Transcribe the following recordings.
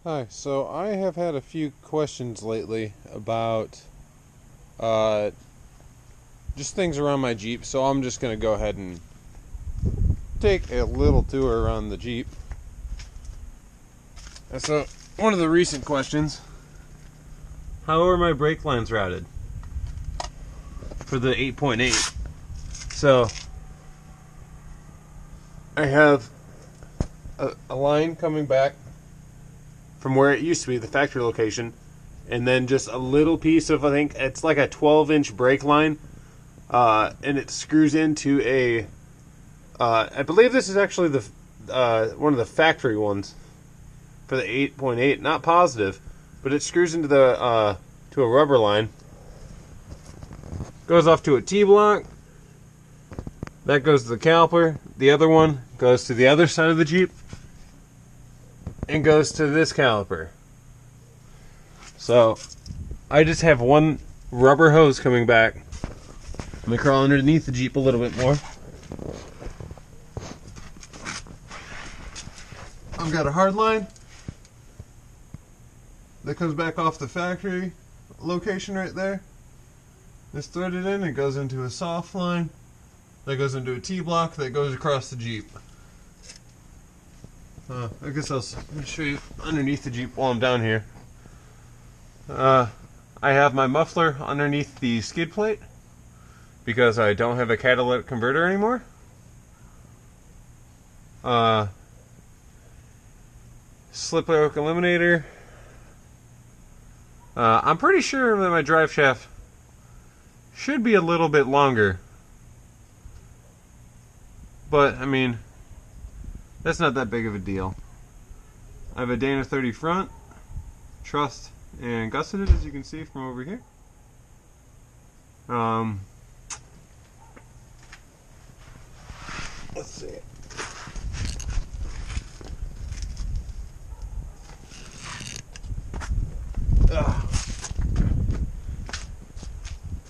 Hi, so I have had a few questions lately about uh, just things around my Jeep, so I'm just going to go ahead and take a little tour around the Jeep. And so, one of the recent questions, how are my brake lines routed for the 8.8? So, I have a line coming back from where it used to be, the factory location, and then just a little piece of, I think it's like a 12-inch brake line, and it screws into a, I believe this is actually the one of the factory ones for the 8.8, not positive, but it screws into the to a rubber line, goes off to a T-block, that goes to the caliper, the other one goes to the other side of the Jeep, and goes to this caliper. So I just have one rubber hose coming back. Let me crawl underneath the Jeep a little bit more. I've got a hard line that comes back off the factory location right there. It's threaded in, it goes into a soft line, that goes into a T-block that goes across the Jeep. I guess I'll show you underneath the Jeep while I'm down here. I have my muffler underneath the skid plate because I don't have a catalytic converter anymore. Slip yoke eliminator. I'm pretty sure that my drive shaft should be a little bit longer, but I mean, that's not that big of a deal. I have a Dana 30 front, trussed and gusseted, as you can see from over here. Let's see.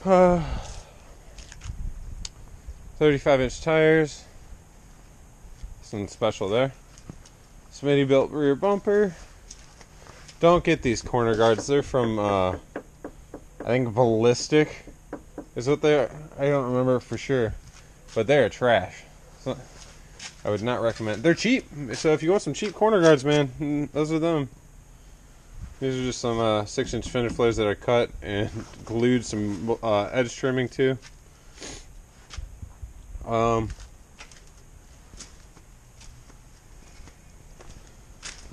Uh, 35-inch tires. Something special there. Smitty built rear bumper. Don't get these corner guards. They're from, I think Ballistic is what they are. I don't remember for sure. But they're trash. So I would not recommend. They're cheap. So if you want some cheap corner guards, man, those are them. These are just some 6-inch fender flares that I cut and glued some edge trimming to.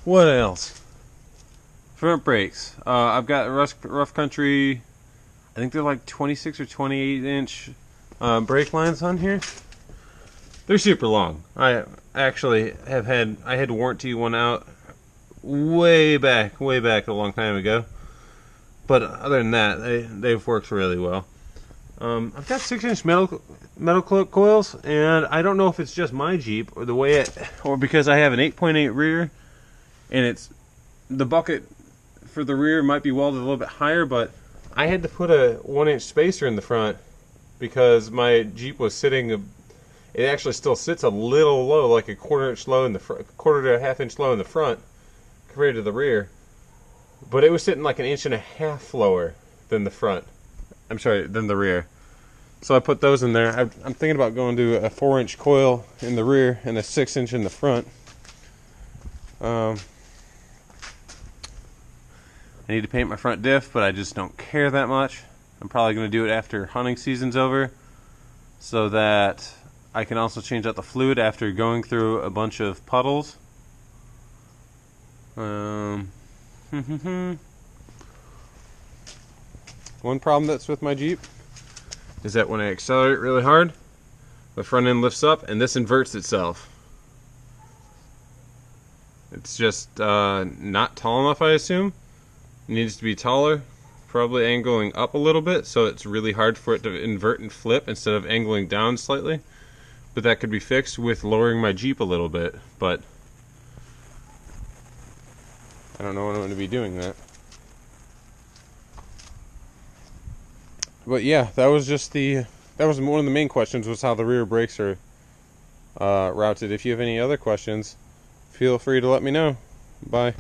What else? Front brakes. I've got Rough Country. I think they're like 26 or 28-inch brake lines on here. They're super long. I actually have had to warranty one out way back a long time ago. But other than that, they've worked really well. I've got 6-inch metal coils, and I don't know if it's just my Jeep or the way or because I have an 8.8 rear, and it's the bucket for the rear might be welded a little bit higher, but I had to put a 1-inch spacer in the front because my Jeep was sitting. It actually still sits a little low, like a quarter to a half-inch low in the front compared to the rear, but it was sitting like 1.5 inches lower than the front. I'm sorry, than the rear. So I put those in there. I'm thinking about going to a 4-inch coil in the rear and a 6-inch in the front. I need to paint my front diff, but I just don't care that much. I'm probably going to do it after hunting season's over, so that I can also change out the fluid after going through a bunch of puddles. One problem that's with my Jeep is that when I accelerate really hard, the front end lifts up and this inverts itself. It's just not tall enough, I assume. It needs to be taller, probably angling up a little bit, so it's really hard for it to invert and flip instead of angling down slightly. But that could be fixed with lowering my Jeep a little bit, but I don't know when I'm going to be doing that. But yeah, that was one of the main questions, was how the rear brakes are routed. If you have any other questions, feel free to let me know. Bye.